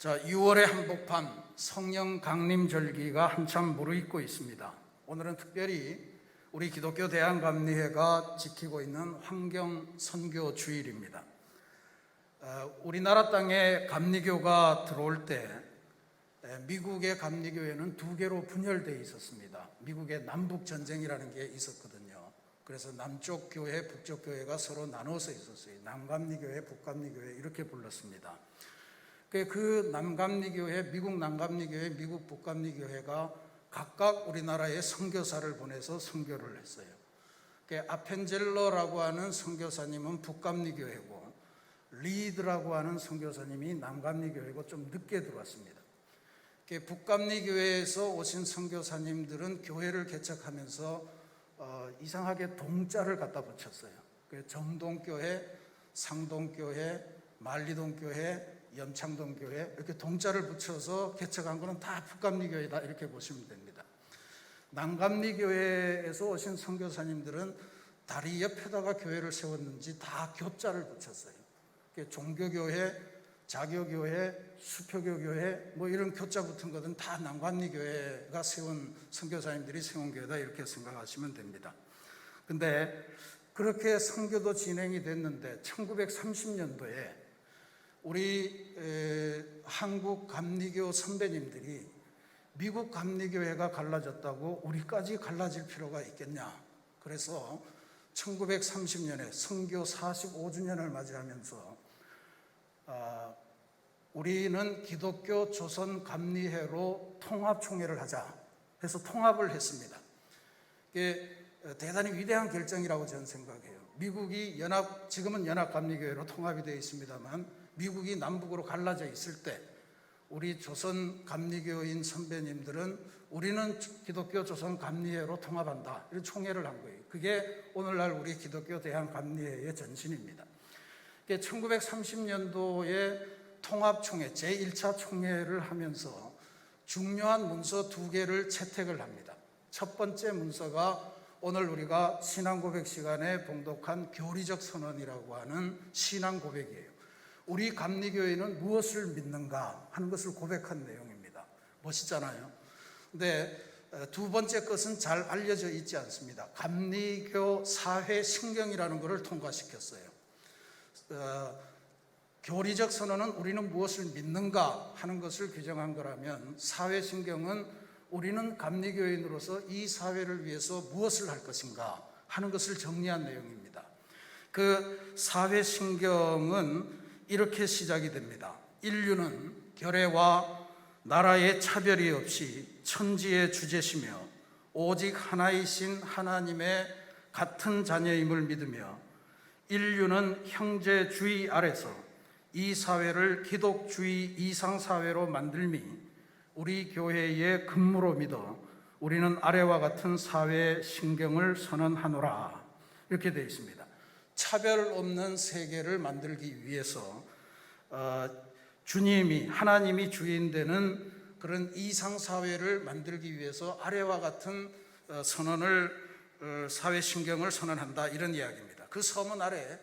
자, 6월의 한복판 성령 강림절기가 한참 무르익고 있습니다. 오늘은 특별히 우리 기독교 대한감리회가 지키고 있는 환경선교 주일입니다. 우리나라 땅에 감리교가 들어올 때 미국의 감리교회는 두 개로 분열되어 있었습니다. 미국의 남북전쟁이라는 게 있었거든요. 그래서 남쪽 교회, 북쪽 교회가 서로 나눠서 있었어요. 남감리교회, 북감리교회 이렇게 불렀습니다. 그 남감리교회, 미국 남감리교회, 미국 북감리교회가 각각 우리나라에 선교사를 보내서 선교를 했어요. 아펜젤러라고 하는 선교사님은 북감리교회고 리드라고 하는 선교사님이 남감리교회고 좀 늦게 들어왔습니다. 북감리교회에서 오신 선교사님들은 교회를 개척하면서 이상하게 동자를 갖다 붙였어요. 정동교회, 상동교회, 만리동교회, 염창동교회 이렇게 동자를 붙여서 개척한 것은 다 북감리교회다 이렇게 보시면 됩니다. 남감리교회에서 오신 선교사님들은 다리 옆에다가 교회를 세웠는지 다 교자를 붙였어요. 종교교회, 자교교회, 수표교교회 뭐 이런 교자 붙은 것은 다 남감리교회가 세운 선교사님들이 세운 교회다 이렇게 생각하시면 됩니다. 근데 그렇게 선교도 진행이 됐는데 1930년도에 우리 한국 감리교 선배님들이 미국 감리교회가 갈라졌다고 우리까지 갈라질 필요가 있겠냐. 그래서 1930년에 선교 45주년을 맞이하면서 우리는 기독교 조선 감리회로 통합총회를 하자 해서 통합을 했습니다. 이게 대단히 위대한 결정이라고 저는 생각해요. 미국이 지금은 연합감리교회로 통합이 되어 있습니다만 미국이 남북으로 갈라져 있을 때 우리 조선 감리교인 선배님들은 우리는 기독교 조선 감리회로 통합한다 이런 총회를 한 거예요. 그게 오늘날 우리 기독교 대한감리회의 전신입니다. 1930년도에 통합총회 제1차 총회를 하면서 중요한 문서 두 개를 채택을 합니다. 첫 번째 문서가 오늘 우리가 신앙고백 시간에 봉독한 교리적 선언이라고 하는 신앙고백이에요. 우리 감리교회는 무엇을 믿는가 하는 것을 고백한 내용입니다. 멋있잖아요. 근데 두 번째 것은 잘 알려져 있지 않습니다. 감리교 사회신경이라는 것을 통과시켰어요. 교리적 선언은 우리는 무엇을 믿는가 하는 것을 규정한 거라면 사회신경은 우리는 감리교인으로서 이 사회를 위해서 무엇을 할 것인가 하는 것을 정리한 내용입니다. 그 사회신경은 이렇게 시작이 됩니다. 인류는 결애와 나라의 차별이 없이 천지의 주제시며 오직 하나이신 하나님의 같은 자녀임을 믿으며 인류는 형제주의 아래서 이 사회를 기독주의 이상사회로 만들미 우리 교회의 근무로 믿어 우리는 아래와 같은 사회 신경을 선언하노라 이렇게 되어 있습니다. 차별 없는 세계를 만들기 위해서 주님이 하나님이 주인되는 그런 이상사회를 만들기 위해서 아래와 같은 선언을 사회 신경을 선언한다 이런 이야기입니다. 그 서문 아래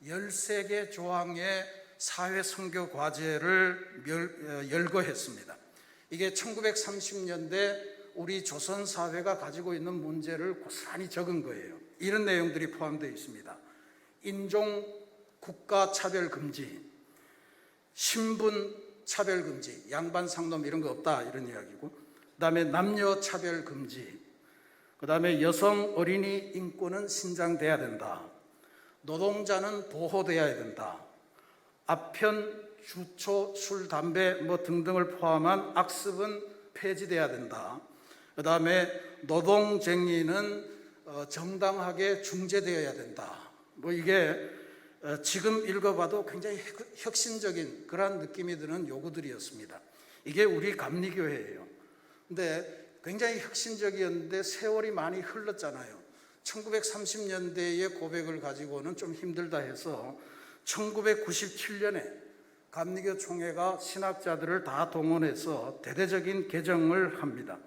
13개 조항의 사회 선교 과제를 열거했습니다. 이게 1930년대 우리 조선 사회가 가지고 있는 문제를 고스란히 적은 거예요. 이런 내용들이 포함되어 있습니다. 인종 국가 차별 금지, 신분 차별 금지, 양반 상놈 이런 거 없다 이런 이야기고, 그다음에 남녀 차별 금지, 그다음에 여성 어린이 인권은 신장돼야 된다, 노동자는 보호돼야 된다, 아편 주초 술 담배 뭐 등등을 포함한 악습은 폐지돼야 된다. 그다음에 노동쟁의는 정당하게 중재되어야 된다. 뭐 이게 지금 읽어봐도 굉장히 혁신적인 그런 느낌이 드는 요구들이었습니다. 이게 우리 감리교회예요. 근데 굉장히 혁신적이었는데 세월이 많이 흘렀잖아요. 1930년대의 고백을 가지고는 좀 힘들다 해서 1997년에 감리교 총회가 신학자들을 다 동원해서 대대적인 개정을 합니다.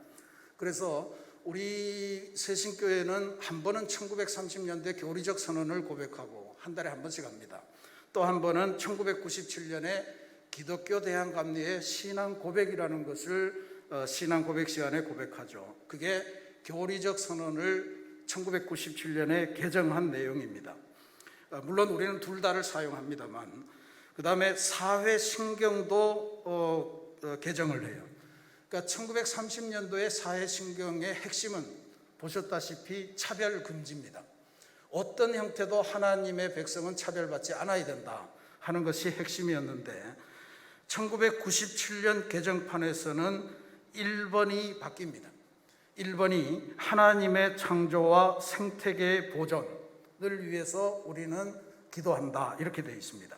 그래서 우리 새신교회는 한 번은 1930년대 교리적 선언을 고백하고 한 달에 한 번씩 합니다. 또 한 번은 1997년에 기독교 대한감리의 신앙 고백이라는 것을 신앙 고백 시간에 고백하죠. 그게 교리적 선언을 1997년에 개정한 내용입니다. 물론 우리는 둘 다를 사용합니다만 그 다음에 사회신경도 개정을 해요. 그러니까 1930년도의 사회신경의 핵심은 보셨다시피 차별금지입니다. 어떤 형태도 하나님의 백성은 차별받지 않아야 된다 하는 것이 핵심이었는데 1997년 개정판에서는 1번이 바뀝니다. 1번이 하나님의 창조와 생태계의 보존을 위해서 우리는 기도한다 이렇게 되어 있습니다.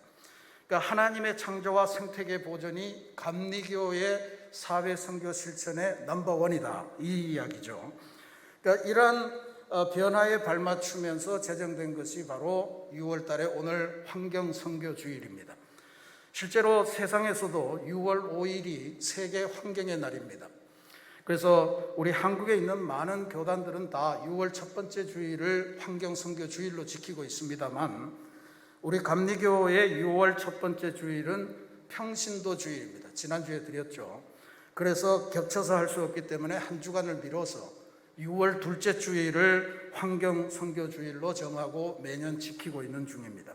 그러니까 하나님의 창조와 생태계 보존이 감리교의 사회선교 실천의 넘버원이다 이 이야기죠. 그러니까 이러한 변화에 발맞추면서 제정된 것이 바로 6월 달에 오늘 환경선교주일입니다. 실제로 세상에서도 6월 5일이 세계 환경의 날입니다. 그래서 우리 한국에 있는 많은 교단들은 다 6월 첫 번째 주일을 환경선교주일로 지키고 있습니다만 우리 감리교의 6월 첫 번째 주일은 평신도주일입니다. 지난주에 드렸죠. 그래서 겹쳐서 할 수 없기 때문에 한 주간을 미뤄서 6월 둘째 주일을 환경선교주일로 정하고 매년 지키고 있는 중입니다.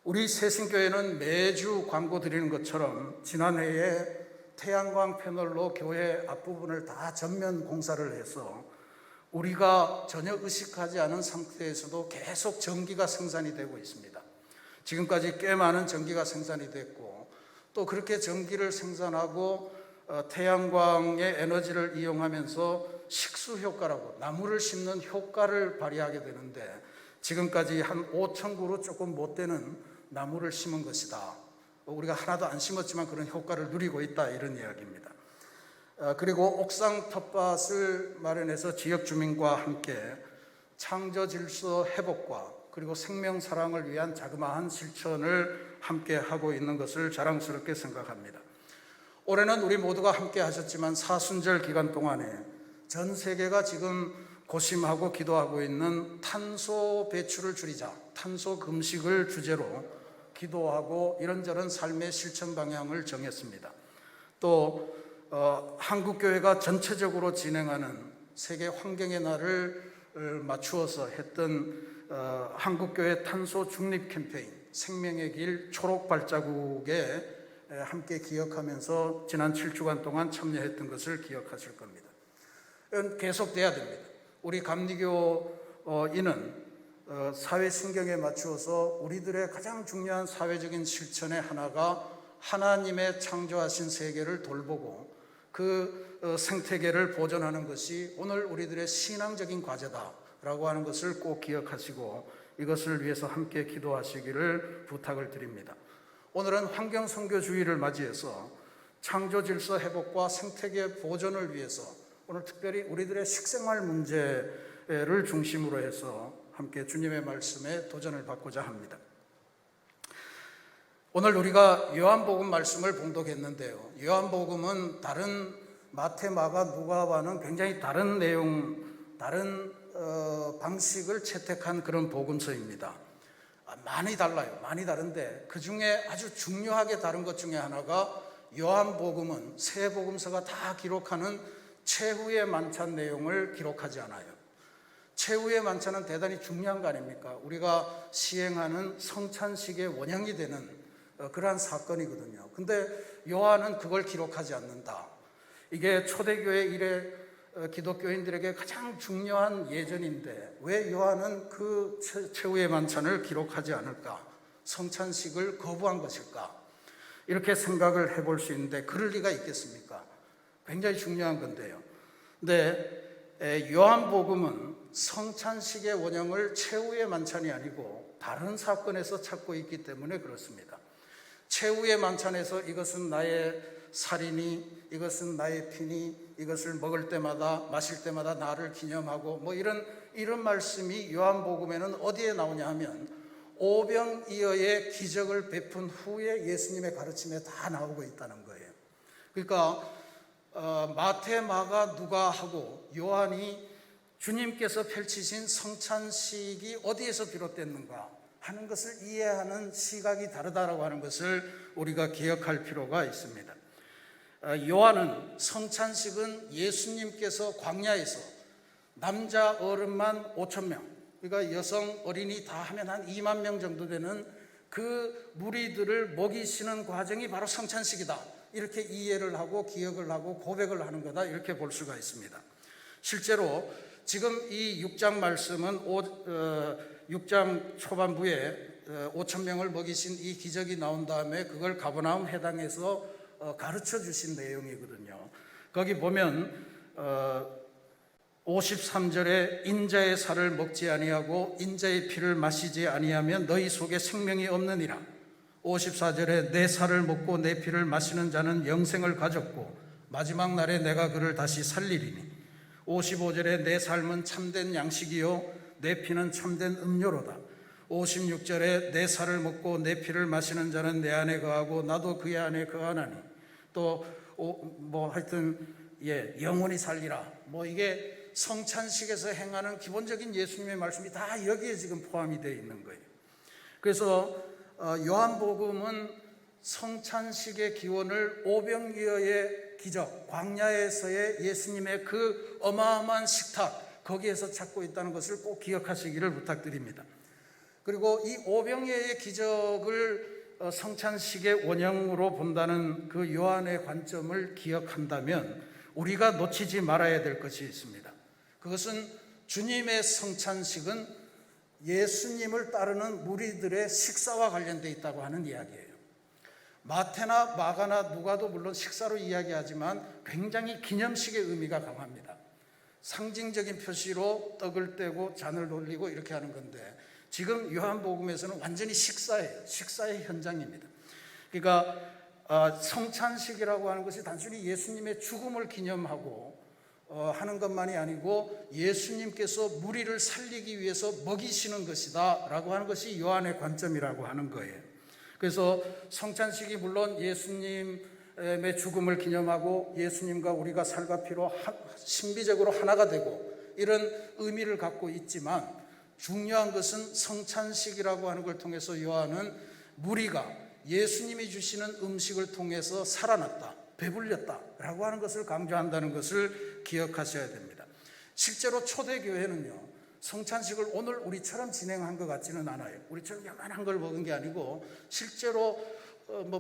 우리 새신교회는 매주 광고 드리는 것처럼 지난해에 태양광 패널로 교회 앞부분을 다 전면 공사를 해서 우리가 전혀 의식하지 않은 상태에서도 계속 전기가 생산이 되고 있습니다. 지금까지 꽤 많은 전기가 생산이 됐고 또 그렇게 전기를 생산하고 태양광의 에너지를 이용하면서 식수 효과라고 나무를 심는 효과를 발휘하게 되는데 지금까지 한 5천 그루 조금 못 되는 나무를 심은 것이다. 우리가 하나도 안 심었지만 그런 효과를 누리고 있다 이런 이야기입니다. 그리고 옥상 텃밭을 마련해서 지역 주민과 함께 창조 질서 회복과 그리고 생명 사랑을 위한 자그마한 실천을 함께 하고 있는 것을 자랑스럽게 생각합니다. 올해는 우리 모두가 함께 하셨지만 사순절 기간 동안에 전 세계가 지금 고심하고 기도하고 있는 탄소 배출을 줄이자, 탄소 금식을 주제로 기도하고 이런저런 삶의 실천 방향을 정했습니다. 또 한국교회가 전체적으로 진행하는 세계 환경의 날을 맞추어서 했던 한국교회 탄소 중립 캠페인 생명의 길 초록 발자국에 함께 기억하면서 지난 7주간 동안 참여했던 것을 기억하실 겁니다. 이건 계속돼야 됩니다. 우리 감리교인은 사회신경에 맞추어서 우리들의 가장 중요한 사회적인 실천의 하나가 하나님의 창조하신 세계를 돌보고 그 생태계를 보존하는 것이 오늘 우리들의 신앙적인 과제다라고 하는 것을 꼭 기억하시고 이것을 위해서 함께 기도하시기를 부탁을 드립니다. 오늘은 환경선교주의를 맞이해서 창조 질서 회복과 생태계 보존을 위해서 오늘 특별히 우리들의 식생활 문제를 중심으로 해서 함께 주님의 말씀에 도전을 받고자 합니다. 오늘 우리가 요한복음 말씀을 봉독했는데요. 요한복음은 다른 마태, 마가, 누가와는 굉장히 다른 내용, 다른 방식을 채택한 그런 복음서입니다. 많이 달라요. 많이 다른데 그 중에 아주 중요하게 다른 것 중에 하나가 요한복음은 세 복음서가 다 기록하는 최후의 만찬 내용을 기록하지 않아요. 최후의 만찬은 대단히 중요한 거 아닙니까? 우리가 시행하는 성찬식의 원형이 되는 그러한 사건이거든요. 근데 요한은 그걸 기록하지 않는다. 이게 초대교회 이래 기독교인들에게 가장 중요한 예전인데 왜 요한은 그 최후의 만찬을 기록하지 않을까? 성찬식을 거부한 것일까? 이렇게 생각을 해볼 수 있는데 그럴 리가 있겠습니까? 굉장히 중요한 건데요. 근데 요한복음은 성찬식의 원형을 최후의 만찬이 아니고 다른 사건에서 찾고 있기 때문에 그렇습니다. 최후의 만찬에서 이것은 나의 살이니 이것은 나의 피니 이것을 먹을 때마다 마실 때마다 나를 기념하고 뭐 이런 말씀이 요한복음에는 어디에 나오냐 하면 오병이어의 기적을 베푼 후에 예수님의 가르침에 다 나오고 있다는 거예요. 그러니까 마태, 마가, 누가하고 요한이 주님께서 펼치신 성찬식이 어디에서 비롯됐는가? 하는 것을 이해하는 시각이 다르다라고 하는 것을 우리가 기억할 필요가 있습니다. 요한은 성찬식은 예수님께서 광야에서 남자 어른만 5,000명, 그러니까 여성 어린이 다 하면 한 2만 명 정도 되는 그 무리들을 먹이시는 과정이 바로 성찬식이다, 이렇게 이해를 하고 기억을 하고 고백을 하는 거다, 이렇게 볼 수가 있습니다. 실제로 지금 이 6장 말씀은 6장 초반부에 5,000명을 먹이신 이 기적이 나온 다음에 그걸 가버나움 회당에서 가르쳐 주신 내용이거든요. 거기 보면 53절에 인자의 살을 먹지 아니하고 인자의 피를 마시지 아니하면 너희 속에 생명이 없느니라. 54절에 내 살을 먹고 내 피를 마시는 자는 영생을 가졌고 마지막 날에 내가 그를 다시 살리리니. 55절에 내 삶은 참된 양식이요 내 피는 참된 음료로다. 56절에 내 살을 먹고 내 피를 마시는 자는 내 안에 거하고 나도 그의 안에 거하나니. 또 영원히 살리라. 이게 성찬식에서 행하는 기본적인 예수님의 말씀이 다 여기에 지금 포함이 되어 있는 거예요. 그래서 요한복음은 성찬식의 기원을 오병이어의 기적, 광야에서의 예수님의 그 어마어마한 식탁, 거기에서 찾고 있다는 것을 꼭 기억하시기를 부탁드립니다. 그리고 이 오병이어의 기적을 성찬식의 원형으로 본다는 그 요한의 관점을 기억한다면 우리가 놓치지 말아야 될 것이 있습니다. 그것은 주님의 성찬식은 예수님을 따르는 무리들의 식사와 관련되어 있다고 하는 이야기예요. 마태나 마가나 누가도 물론 식사로 이야기하지만 굉장히 기념식의 의미가 강합니다. 상징적인 표시로 떡을 떼고 잔을 돌리고 이렇게 하는 건데, 지금 요한복음에서는 완전히 식사예요. 식사의 현장입니다. 그러니까 성찬식이라고 하는 것이 단순히 예수님의 죽음을 기념하고 하는 것만이 아니고 예수님께서 무리를 살리기 위해서 먹이시는 것이다 라고 하는 것이 요한의 관점이라고 하는 거예요. 그래서 성찬식이 물론 예수님의 죽음을 기념하고 예수님과 우리가 살과 피로 신비적으로 하나가 되고 이런 의미를 갖고 있지만, 중요한 것은 성찬식이라고 하는 걸 통해서 요한은 무리가 예수님이 주시는 음식을 통해서 살아났다, 배불렸다 라고 하는 것을 강조한다는 것을 기억하셔야 됩니다. 실제로 초대교회는요, 성찬식을 오늘 우리처럼 진행한 것 같지는 않아요. 우리처럼 요만한 걸 먹은 게 아니고 실제로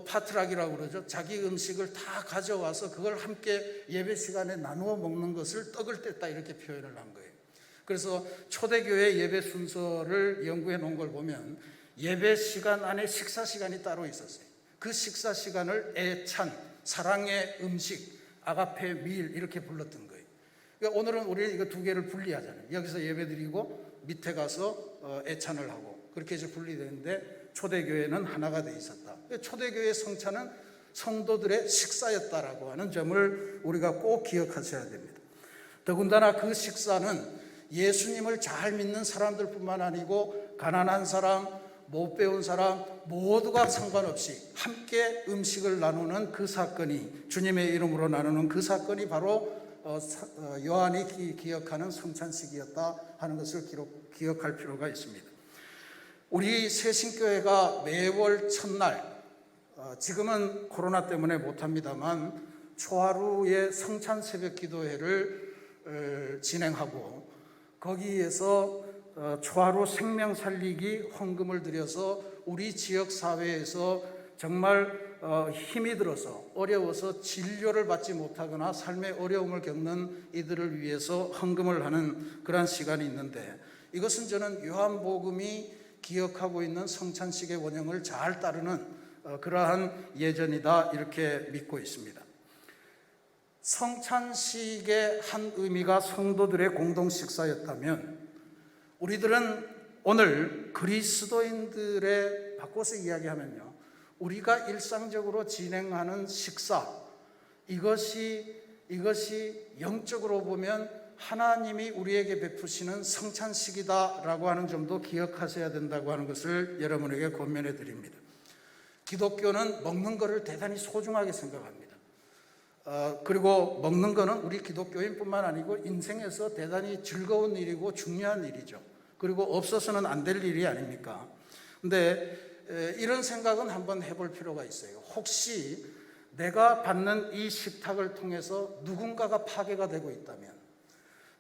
파트락이라고 그러죠. 자기 음식을 다 가져와서 그걸 함께 예배 시간에 나누어 먹는 것을 떡을 뗐다, 이렇게 표현을 한 거예요. 그래서 초대교회 예배 순서를 연구해 놓은 걸 보면 예배 시간 안에 식사 시간이 따로 있었어요. 그 식사 시간을 애찬, 사랑의 음식, 아가페 밀 이렇게 불렀던 거예요. 그러니까 오늘은 우리 이거 두 개를 분리하잖아요. 여기서 예배 드리고 밑에 가서 애찬을 하고 그렇게 해서 분리되는데, 초대교회는 하나가 돼 있었다. 초대교회 성찬은 성도들의 식사였다라고 하는 점을 우리가 꼭 기억하셔야 됩니다. 더군다나 그 식사는 예수님을 잘 믿는 사람들뿐만 아니고 가난한 사람, 못 배운 사람 모두가 상관없이 함께 음식을 나누는 그 사건이, 주님의 이름으로 나누는 그 사건이 바로 요한이 기억하는 성찬식이었다 하는 것을 기억할 필요가 있습니다. 우리 새신교회가 매월 첫날, 지금은 코로나 때문에 못합니다만 초하루에 성찬 새벽 기도회를 진행하고 거기에서 초하루 생명 살리기 헌금을 들여서 우리 지역 사회에서 정말 힘이 들어서 어려워서 진료를 받지 못하거나 삶의 어려움을 겪는 이들을 위해서 헌금을 하는 그런 시간이 있는데, 이것은 저는 요한복음이 기억하고 있는 성찬식의 원형을 잘 따르는 그러한 예전이다, 이렇게 믿고 있습니다. 성찬식의 한 의미가 성도들의 공동 식사였다면, 우리들은 오늘 그리스도인들의 바꿔서 이야기하면요, 우리가 일상적으로 진행하는 식사, 이것이 영적으로 보면 하나님이 우리에게 베푸시는 성찬식이다라고 하는 점도 기억하셔야 된다고 하는 것을 여러분에게 권면해 드립니다. 기독교는 먹는 것을 대단히 소중하게 생각합니다. 그리고 먹는 거는 우리 기독교인뿐만 아니고 인생에서 대단히 즐거운 일이고 중요한 일이죠. 그리고 없어서는 안 될 일이 아닙니까? 근데 이런 생각은 한번 해볼 필요가 있어요. 혹시 내가 받는 이 식탁을 통해서 누군가가 파괴가 되고 있다면,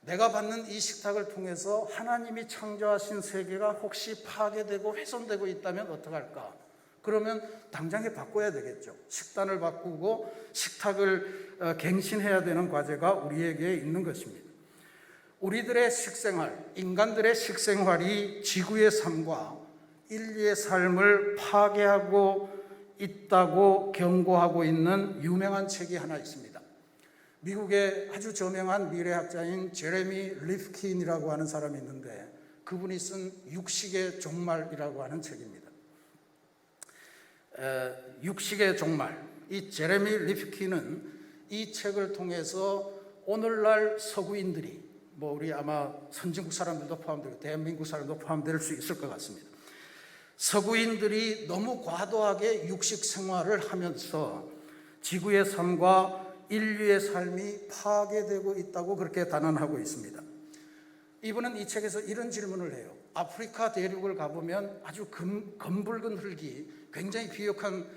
내가 받는 이 식탁을 통해서 하나님이 창조하신 세계가 혹시 파괴되고 훼손되고 있다면 어떡할까? 그러면 당장에 바꿔야 되겠죠. 식단을 바꾸고 식탁을 갱신해야 되는 과제가 우리에게 있는 것입니다. 우리들의 식생활, 인간들의 식생활이 지구의 삶과 인류의 삶을 파괴하고 있다고 경고하고 있는 유명한 책이 하나 있습니다. 미국의 아주 저명한 미래학자인 제레미 리프킨이라고 하는 사람이 있는데, 그분이 쓴 육식의 종말이라고 하는 책입니다. 육식의 종말. 이 제레미 리프킨은 이 책을 통해서 오늘날 서구인들이, 우리 아마 선진국 사람들도 포함되고 대한민국 사람도 포함될 수 있을 것 같습니다. 서구인들이 너무 과도하게 육식 생활을 하면서 지구의 삶과 인류의 삶이 파괴되고 있다고 그렇게 단언하고 있습니다. 이분은 이 책에서 이런 질문을 해요. 아프리카 대륙을 가보면 아주 검붉은 흙이 굉장히 비옥한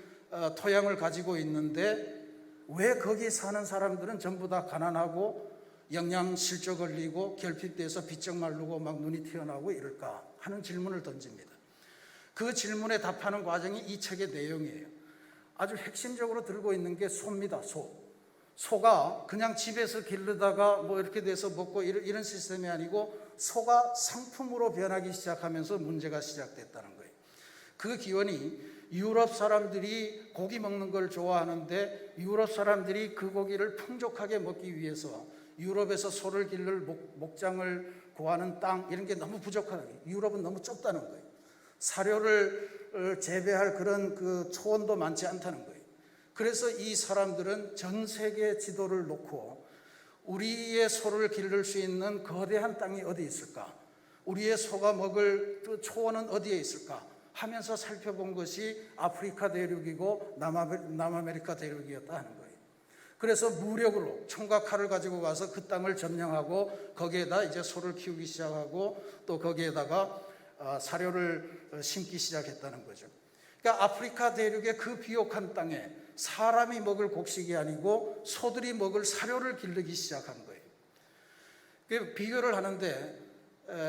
토양을 가지고 있는데 왜 거기 사는 사람들은 전부 다 가난하고 영양실조 걸리고 결핍돼서 비쩍 마르고 막 눈이 튀어나오고 이럴까 하는 질문을 던집니다. 그 질문에 답하는 과정이 이 책의 내용이에요. 아주 핵심적으로 들고 있는 게 소입니다. 소가 그냥 집에서 기르다가 이렇게 돼서 먹고 이런 시스템이 아니고, 소가 상품으로 변하기 시작하면서 문제가 시작됐다는 거예요. 그 기원이 유럽 사람들이 고기 먹는 걸 좋아하는데, 유럽 사람들이 그 고기를 풍족하게 먹기 위해서 유럽에서 소를 기를 목장을 구하는 땅, 이런 게 너무 부족하다는 거예요. 유럽은 너무 좁다는 거예요. 사료를 재배할 그런 그 초원도 많지 않다는 거예요. 그래서 이 사람들은 전 세계 지도를 놓고 우리의 소를 기를 수 있는 거대한 땅이 어디 있을까? 우리의 소가 먹을 그 초원은 어디에 있을까? 하면서 살펴본 것이 아프리카 대륙이고 남아메리카 대륙이었다 하는 거예요. 그래서 무력으로 총과 칼을 가지고 가서 그 땅을 점령하고 거기에다 이제 소를 키우기 시작하고 또 거기에다가 사료를 심기 시작했다는 거죠. 그러니까 아프리카 대륙의 그 비옥한 땅에 사람이 먹을 곡식이 아니고 소들이 먹을 사료를 기르기 시작한 거예요. 비교를 하는데,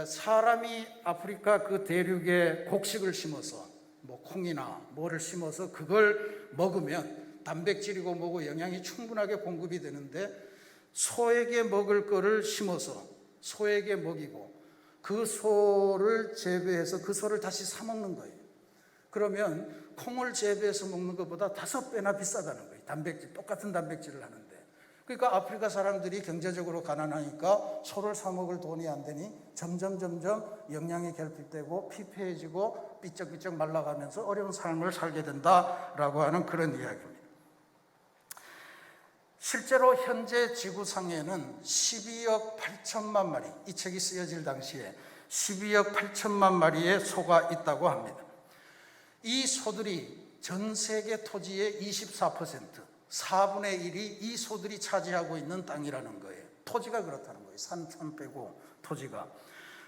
사람이 아프리카 그 대륙에 곡식을 심어서 콩이나 뭐를 심어서 그걸 먹으면 단백질이고 뭐고 영양이 충분하게 공급이 되는데, 소에게 먹을 거를 심어서 소에게 먹이고 그 소를 재배해서 그 소를 다시 사 먹는 거예요. 그러면 콩을 재배해서 먹는 것보다 5배나 비싸다는 거예요. 단백질, 똑같은 단백질을 하는데. 그러니까 아프리카 사람들이 경제적으로 가난하니까 소를 사 먹을 돈이 안 되니 점점 영양이 결핍되고 피폐해지고 삐쩍삐쩍 말라가면서 어려운 삶을 살게 된다라고 하는 그런 이야기입니다. 실제로 현재 지구상에는 12억 8천만 마리, 이 책이 쓰여질 당시에 12억 8천만 마리의 소가 있다고 합니다. 이 소들이 전 세계 토지의 24%, 4분의 1이 이 소들이 차지하고 있는 땅이라는 거예요. 토지가 그렇다는 거예요. 산 빼고 토지가.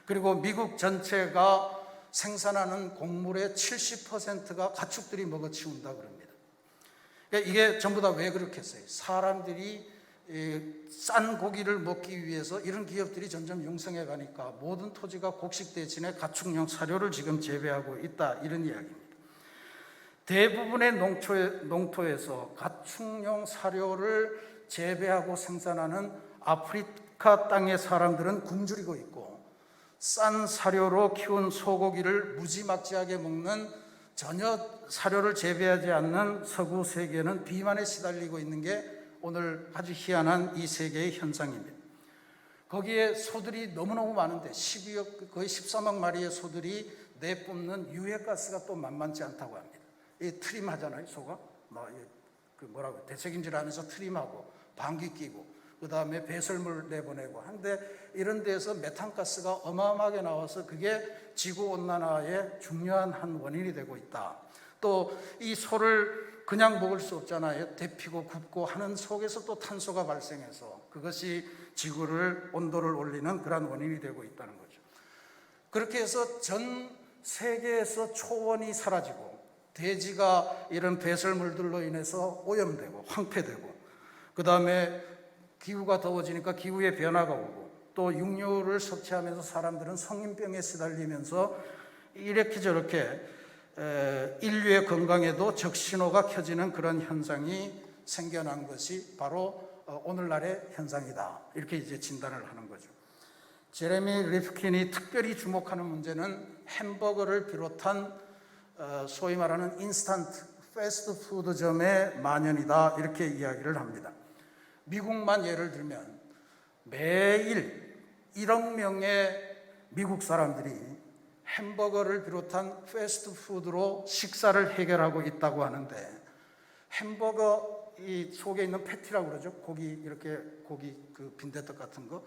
그리고 미국 전체가 생산하는 곡물의 70%가 가축들이 먹어치운다 그럽니다. 그러니까 이게 전부 다 왜 그렇겠어요? 사람들이 싼 고기를 먹기 위해서 이런 기업들이 점점 융성해 가니까 모든 토지가 곡식 대신에 가축용 사료를 지금 재배하고 있다, 이런 이야기입니다. 대부분의 농토에서 가축용 사료를 재배하고 생산하는 아프리카 땅의 사람들은 굶주리고 있고, 싼 사료로 키운 소고기를 무지막지하게 먹는 전혀 사료를 재배하지 않는 서구 세계는 비만에 시달리고 있는 게 오늘 아주 희한한 이 세계의 현상입니다. 거기에 소들이 너무너무 많은데 12억, 거의 13억 마리의 소들이 내뿜는 유해가스가 또 만만치 않다고 합니다. 이 트림 하잖아요, 소가. 대책임질 하면서 트림하고 방귀 끼고 그 다음에 배설물 내보내고 한데, 이런 데서 메탄가스가 어마어마하게 나와서 그게 지구온난화의 중요한 한 원인이 되고 있다. 또 이 소를 그냥 먹을 수 없잖아요. 데피고 굽고 하는 속에서 또 탄소가 발생해서 그것이 지구를 온도를 올리는 그런 원인이 되고 있다는 거죠. 그렇게 해서 전 세계에서 초원이 사라지고 대지가 이런 배설물들로 인해서 오염되고 황폐되고, 그 다음에 기후가 더워지니까 기후의 변화가 오고, 또 육류를 섭취하면서 사람들은 성인병에 시달리면서 이렇게 저렇게 인류의 건강에도 적신호가 켜지는 그런 현상이 생겨난 것이 바로 오늘날의 현상이다, 이렇게 이제 진단을 하는 거죠. 제레미 리프킨이 특별히 주목하는 문제는 햄버거를 비롯한 소위 말하는 인스턴트 패스트푸드점의 만연이다, 이렇게 이야기를 합니다. 미국만 예를 들면 매일 1억 명의 미국 사람들이 햄버거를 비롯한 패스트푸드로 식사를 해결하고 있다고 하는데, 햄버거 이 속에 있는 패티라고 그러죠. 고기, 이렇게 고기 그 빈대떡 같은 거,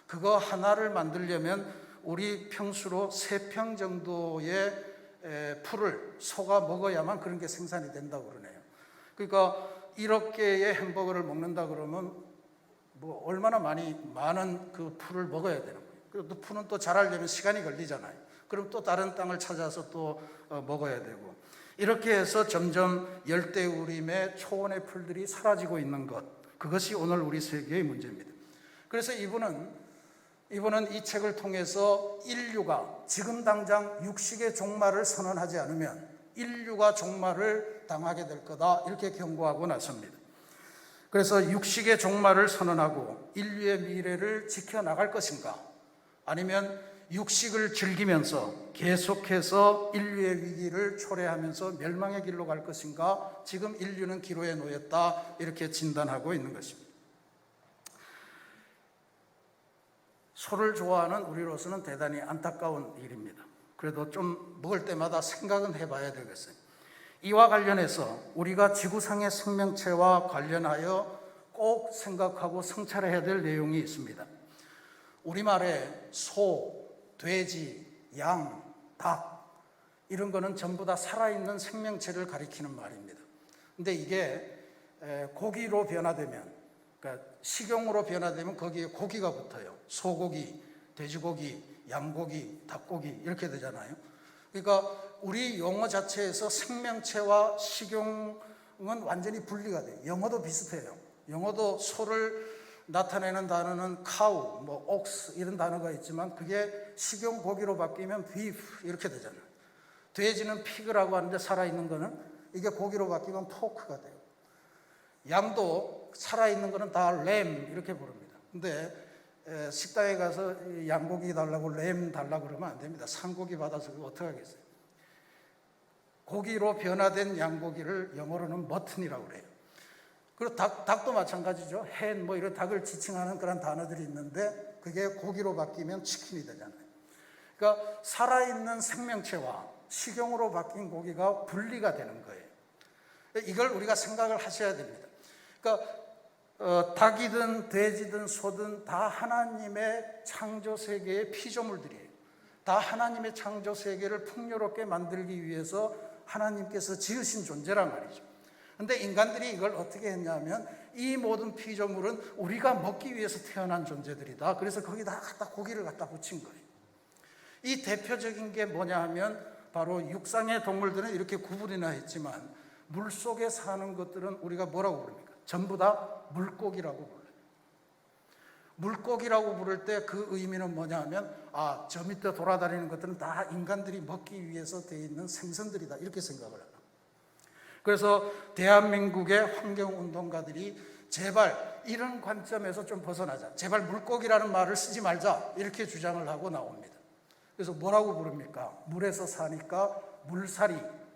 그거 하나를 만들려면 우리 평수로 3평 정도의 풀을 소가 먹어야만 그런 게 생산이 된다고 그러네요. 그러니까 1억 개의 햄버거를 먹는다 그러면 뭐 얼마나 많은 그 풀을 먹어야 되는 거예요. 그리고 또 풀은 또 자라려면 시간이 걸리잖아요. 그럼 또 다른 땅을 찾아서 또 먹어야 되고, 이렇게 해서 점점 열대우림의 초원의 풀들이 사라지고 있는 것, 그것이 오늘 우리 세계의 문제입니다. 그래서 이분은 이 책을 통해서 인류가 지금 당장 육식의 종말을 선언하지 않으면 인류가 종말을 당하게 될 거다, 이렇게 경고하고 나섭니다. 그래서 육식의 종말을 선언하고 인류의 미래를 지켜나갈 것인가, 아니면 육식을 즐기면서 계속해서 인류의 위기를 초래하면서 멸망의 길로 갈 것인가, 지금 인류는 기로에 놓였다, 이렇게 진단하고 있는 것입니다. 소를 좋아하는 우리로서는 대단히 안타까운 일입니다. 그래도 좀 먹을 때마다 생각은 해봐야 되겠어요. 이와 관련해서 우리가 지구상의 생명체와 관련하여 꼭 생각하고 성찰해야 될 내용이 있습니다. 우리말에 소, 돼지, 양, 닭, 이런 거는 전부 다 살아있는 생명체를 가리키는 말입니다. 근데 이게 고기로 변화되면, 그러니까 식용으로 변화되면 거기에 고기가 붙어요. 소고기, 돼지고기, 양고기, 닭고기, 이렇게 되잖아요. 그러니까 우리 용어 자체에서 생명체와 식용은 완전히 분리가 돼요. 영어도 비슷해요. 영어도 소를 나타내는 단어는 cow, ox 이런 단어가 있지만 그게 식용 고기로 바뀌면 beef 이렇게 되잖아요. 돼지는 pig라고 하는데 살아있는 거는 이게 고기로 바뀌면 pork가 돼요. 양도 살아있는 거는 다 lamb 이렇게 부릅니다. 근데 식당에 가서 양고기 달라고 lamb 달라고 그러면 안 됩니다. 산고기 받아서 그거 어떻게 하겠어요? 고기로 변화된 양고기를 영어로는 머튼이라고 그래요. 그리고 닭도 마찬가지죠. 헨 이런 닭을 지칭하는 그런 단어들이 있는데 그게 고기로 바뀌면 치킨이 되잖아요. 그러니까 살아있는 생명체와 식용으로 바뀐 고기가 분리가 되는 거예요. 이걸 우리가 생각을 하셔야 됩니다. 그러니까 닭이든 돼지든 소든 다 하나님의 창조 세계의 피조물들이에요. 다 하나님의 창조 세계를 풍요롭게 만들기 위해서 하나님께서 지으신 존재란 말이죠. 근데 인간들이 이걸 어떻게 했냐면 이 모든 피조물은 우리가 먹기 위해서 태어난 존재들이다. 그래서 거기다 갖다 고기를 갖다 붙인 거예요. 이 대표적인 게 뭐냐 하면 바로 육상의 동물들은 이렇게 구분이나 했지만 물속에 사는 것들은 우리가 뭐라고 부릅니까? 전부 다 물고기라고 불러요. 물고기라고 부를 때 그 의미는 뭐냐 하면 저 밑에 돌아다니는 것들은 다 인간들이 먹기 위해서 되어 있는 생선들이다, 이렇게 생각을 해요. 그래서 대한민국의 환경운동가들이 제발 이런 관점에서 좀 벗어나자, 제발 물고기라는 말을 쓰지 말자, 이렇게 주장을 하고 나옵니다. 그래서 뭐라고 부릅니까? 물에서 사니까 물살이,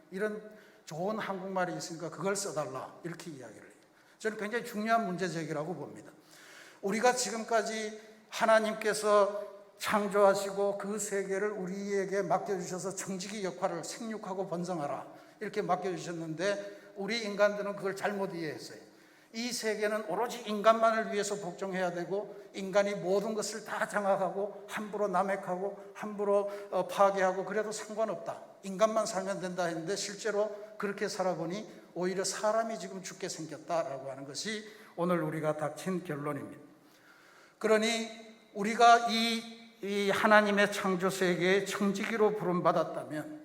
이런 좋은 한국말이 있으니까 그걸 써달라, 이렇게 이야기를 해요. 저는 굉장히 중요한 문제 제기라고 봅니다. 우리가 지금까지 하나님께서 창조하시고 그 세계를 우리에게 맡겨주셔서 청지기 역할을 생육하고 번성하라, 이렇게 맡겨주셨는데 우리 인간들은 그걸 잘못 이해했어요. 이 세계는 오로지 인간만을 위해서 복종해야 되고 인간이 모든 것을 다 장악하고 함부로 남획하고 함부로 파괴하고 그래도 상관없다, 인간만 살면 된다 했는데 실제로 그렇게 살아보니 오히려 사람이 지금 죽게 생겼다라고 하는 것이 오늘 우리가 닥친 결론입니다. 그러니 우리가 이 이 하나님의 창조 세계의 청지기로 부름받았다면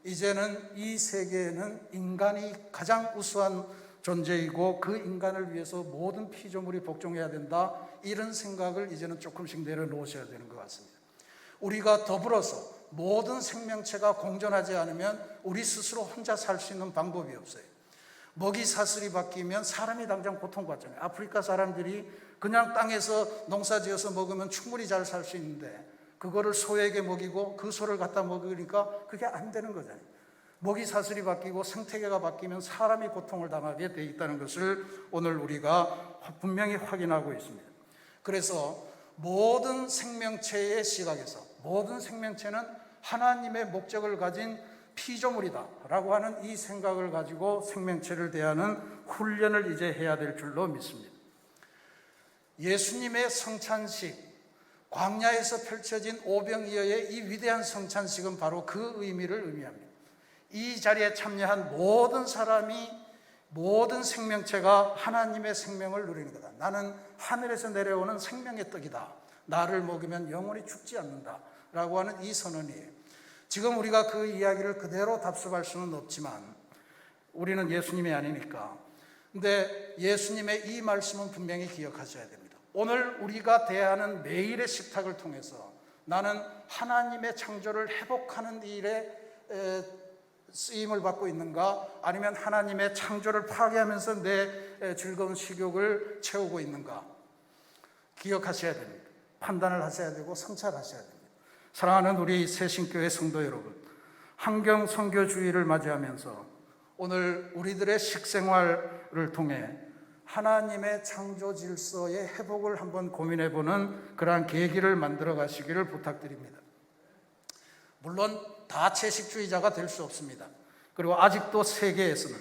이제는 이 세계에는 인간이 가장 우수한 존재이고 그 인간을 위해서 모든 피조물이 복종해야 된다, 이런 생각을 이제는 조금씩 내려놓으셔야 되는 것 같습니다. 우리가 더불어서 모든 생명체가 공존하지 않으면 우리 스스로 혼자 살 수 있는 방법이 없어요. 먹이 사슬이 바뀌면 사람이 당장 고통받잖아요. 아프리카 사람들이 그냥 땅에서 농사지어서 먹으면 충분히 잘 살 수 있는데 그거를 소에게 먹이고 그 소를 갖다 먹으니까 그게 안 되는 거잖아요. 먹이 사슬이 바뀌고 생태계가 바뀌면 사람이 고통을 당하게 돼 있다는 것을 오늘 우리가 분명히 확인하고 있습니다. 그래서 모든 생명체의 시각에서 모든 생명체는 하나님의 목적을 가진 피조물이다 라고 하는 이 생각을 가지고 생명체를 대하는 훈련을 이제 해야 될 줄로 믿습니다. 예수님의 성찬식, 광야에서 펼쳐진 오병이어의 이 위대한 성찬식은 바로 그 의미를 의미합니다. 이 자리에 참여한 모든 사람이, 모든 생명체가 하나님의 생명을 누리는 거다. 나는 하늘에서 내려오는 생명의 떡이다. 나를 먹으면 영원히 죽지 않는다 라고 하는 이 선언이에요. 지금 우리가 그 이야기를 그대로 답습할 수는 없지만 우리는 예수님이 아니니까. 근데 예수님의 이 말씀은 분명히 기억하셔야 됩니다. 오늘 우리가 대하는 매일의 식탁을 통해서 나는 하나님의 창조를 회복하는 일에 쓰임을 받고 있는가, 아니면 하나님의 창조를 파괴하면서 내 즐거운 식욕을 채우고 있는가, 기억하셔야 됩니다. 판단을 하셔야 되고 성찰하셔야 됩니다. 사랑하는 우리 새신교회 성도 여러분, 환경 선교주의를 맞이하면서 오늘 우리들의 식생활을 통해 하나님의 창조 질서의 회복을 한번 고민해보는 그러한 계기를 만들어 가시기를 부탁드립니다. 물론 다 채식주의자가 될 수 없습니다. 그리고 아직도 세계에서는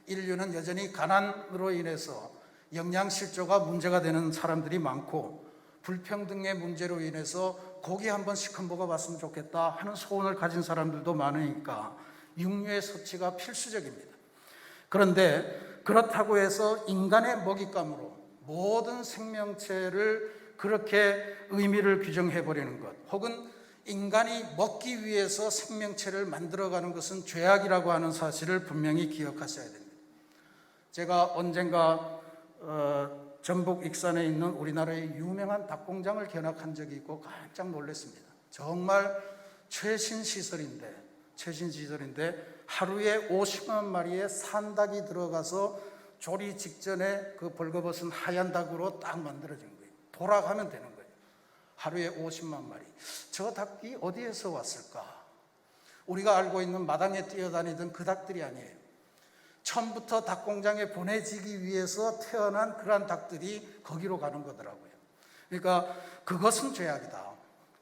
인류는 여전히 가난으로 인해서 영양실조가 문제가 되는 사람들이 많고, 불평등의 문제로 인해서 고기 한 번씩 먹어봤으면 좋겠다 하는 소원을 가진 사람들도 많으니까 육류의 섭취가 필수적입니다. 그런데 그렇다고 해서 인간의 먹잇감으로 모든 생명체를 그렇게 의미를 규정해버리는 것, 혹은 인간이 먹기 위해서 생명체를 만들어가는 것은 죄악이라고 하는 사실을 분명히 기억하셔야 됩니다. 제가 언젠가 전북 익산에 있는 우리나라의 유명한 닭공장을 견학한 적이 있고 깜짝 놀랐습니다. 정말 최신 시설인데 하루에 50만 마리의 산닭이 들어가서 조리 직전에 그 벌거벗은 하얀 닭으로 딱 만들어진 거예요. 돌아가면 되는 거예요. 하루에 50만 마리. 저 닭이 어디에서 왔을까? 우리가 알고 있는 마당에 뛰어다니던 그 닭들이 아니에요. 처음부터 닭공장에 보내지기 위해서 태어난 그러한 닭들이 거기로 가는 거더라고요. 그러니까 그것은 죄악이다.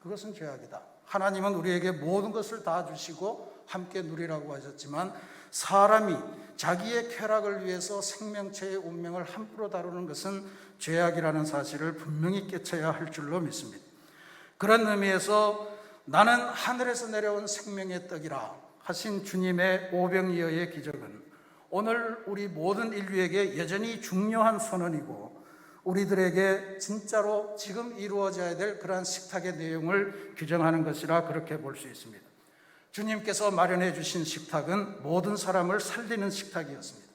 그것은 죄악이다. 하나님은 우리에게 모든 것을 다 주시고 함께 누리라고 하셨지만 사람이 자기의 쾌락을 위해서 생명체의 운명을 함부로 다루는 것은 죄악이라는 사실을 분명히 깨쳐야 할 줄로 믿습니다. 그런 의미에서 나는 하늘에서 내려온 생명의 떡이라 하신 주님의 오병이어의 기적은 오늘 우리 모든 인류에게 여전히 중요한 선언이고, 우리들에게 진짜로 지금 이루어져야 될 그러한 식탁의 내용을 규정하는 것이라 그렇게 볼 수 있습니다. 주님께서 마련해 주신 식탁은 모든 사람을 살리는 식탁이었습니다.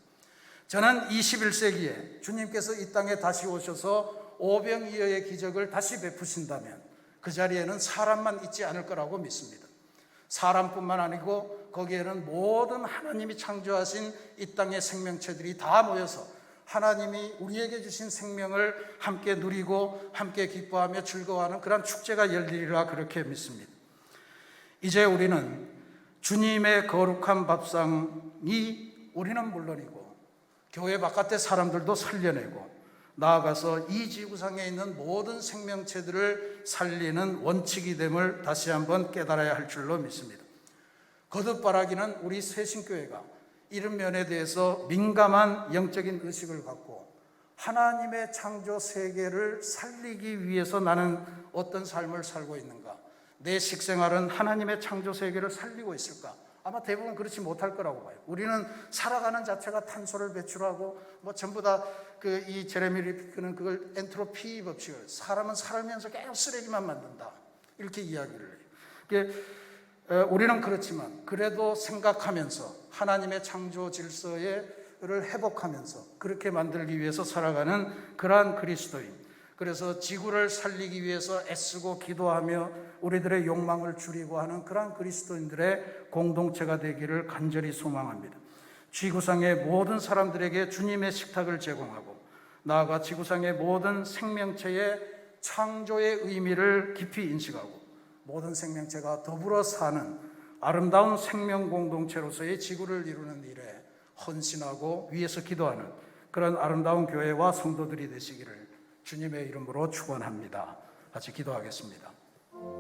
저는 21세기에 주님께서 이 땅에 다시 오셔서 오병이어의 기적을 다시 베푸신다면 그 자리에는 사람만 있지 않을 거라고 믿습니다. 사람뿐만 아니고 거기에는 모든 하나님이 창조하신 이 땅의 생명체들이 다 모여서 하나님이 우리에게 주신 생명을 함께 누리고 함께 기뻐하며 즐거워하는 그런 축제가 열리리라 그렇게 믿습니다. 이제 우리는 주님의 거룩한 밥상이 우리는 물론이고 교회 바깥의 사람들도 살려내고 나아가서 이 지구상에 있는 모든 생명체들을 살리는 원칙이 됨을 다시 한번 깨달아야 할 줄로 믿습니다. 거듭 바라기는 우리 새신교회가 이런 면에 대해서 민감한 영적인 의식을 갖고 하나님의 창조 세계를 살리기 위해서 나는 어떤 삶을 살고 있는가, 내 식생활은 하나님의 창조 세계를 살리고 있을까? 아마 대부분 그렇지 못할 거라고 봐요. 우리는 살아가는 자체가 탄소를 배출하고 전부 다 이 제레미 리피크는 그걸 엔트로피 법칙을, 사람은 살면서 계속 쓰레기만 만든다, 이렇게 이야기를 해요. 이게 우리는 그렇지만 그래도 생각하면서 하나님의 창조 질서를 회복하면서 그렇게 만들기 위해서 살아가는 그러한 그리스도인, 그래서 지구를 살리기 위해서 애쓰고 기도하며 우리들의 욕망을 줄이고 하는 그러한 그리스도인들의 공동체가 되기를 간절히 소망합니다. 지구상의 모든 사람들에게 주님의 식탁을 제공하고 나아가 지구상의 모든 생명체의 창조의 의미를 깊이 인식하고 모든 생명체가 더불어 사는 아름다운 생명 공동체로서의 지구를 이루는 일에 헌신하고 위해서 기도하는 그런 아름다운 교회와 성도들이 되시기를 주님의 이름으로 축원합니다. 같이 기도하겠습니다.